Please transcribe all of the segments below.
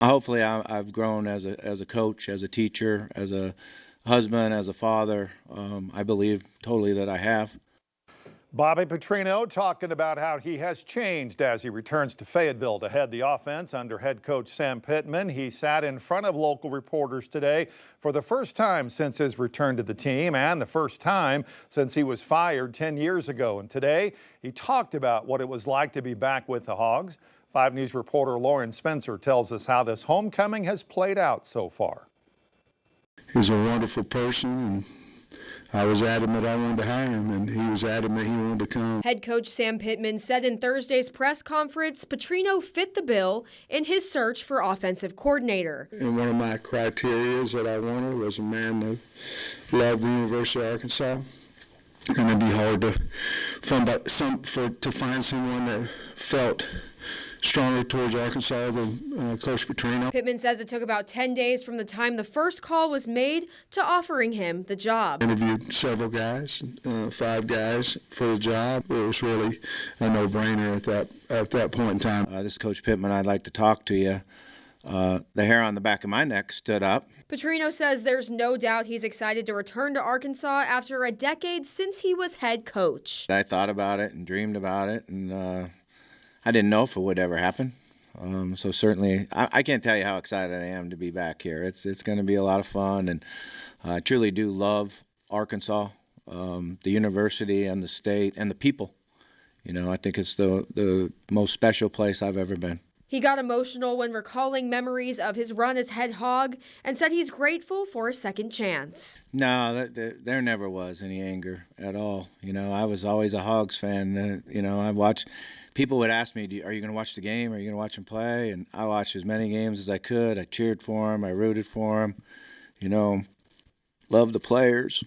Hopefully, I've grown as a coach, as a teacher, as a husband, as a father. I believe totally that I have. Bobby Petrino talking about how he has changed as he returns to Fayetteville to head the offense under head coach Sam Pittman. He sat in front of local reporters today for the first time since his return to the team and the first time since he was fired 10 years ago. And today he talked about what it was like to be back with the Hogs. 5 News reporter Lauren Spencer tells us how this homecoming has played out so far. He's a wonderful person, and I was adamant I wanted to hire him, and he was adamant he wanted to come. Head coach Sam Pittman said in Thursday's press conference Petrino fit the bill in his search for offensive coordinator. And one of my criteria that I wanted was a man that loved the University of Arkansas. And it'd be hard to find someone that felt stronger towards Arkansas than Coach Petrino. Pittman says it took about 10 days from the time the first call was made to offering him the job. Interviewed several guys, 5 guys for the job. It was really a no-brainer at that point in time. This is Coach Pittman. I'd like to talk to you. The hair on the back of my neck stood up. Petrino says there's no doubt he's excited to return to Arkansas after a decade since he was head coach. I thought about it and dreamed about it, and I didn't know if it would ever happen. So certainly, I can't tell you how excited I am to be back here. It's going to be a lot of fun, and I truly do love Arkansas, the university and the state and the people. You know, I think it's the most special place I've ever been. He got emotional when recalling memories of his run as head hog and said he's grateful for a second chance. No, there never was any anger at all. You know, I was always a Hogs fan. I watched. People would ask me, are you going to watch the game? Are you going to watch him play? And I watched as many games as I could. I cheered for him. I rooted for him. You know, loved the players.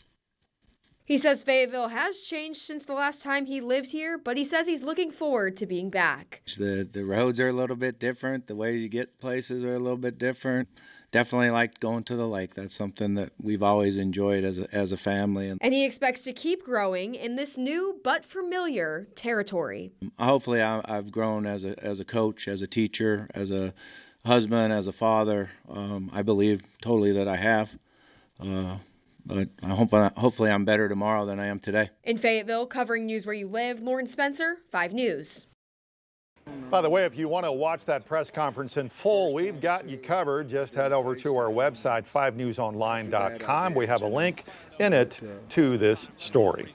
He says Fayetteville has changed since the last time he lived here, but he says he's looking forward to being back. The roads are a little bit different. The way you get places are a little bit different. Definitely like going to the lake. That's something that we've always enjoyed as a family. And he expects to keep growing in this new but familiar territory. Hopefully I've grown as a coach, as a teacher, as a husband, as a father. I believe totally that I have. But hopefully I'm better tomorrow than I am today. In Fayetteville, covering news where you live, Lauren Spencer, 5 News. By the way, if you want to watch that press conference in full, we've got you covered. Just head over to our website, 5newsonline.com. We have a link in it to this story.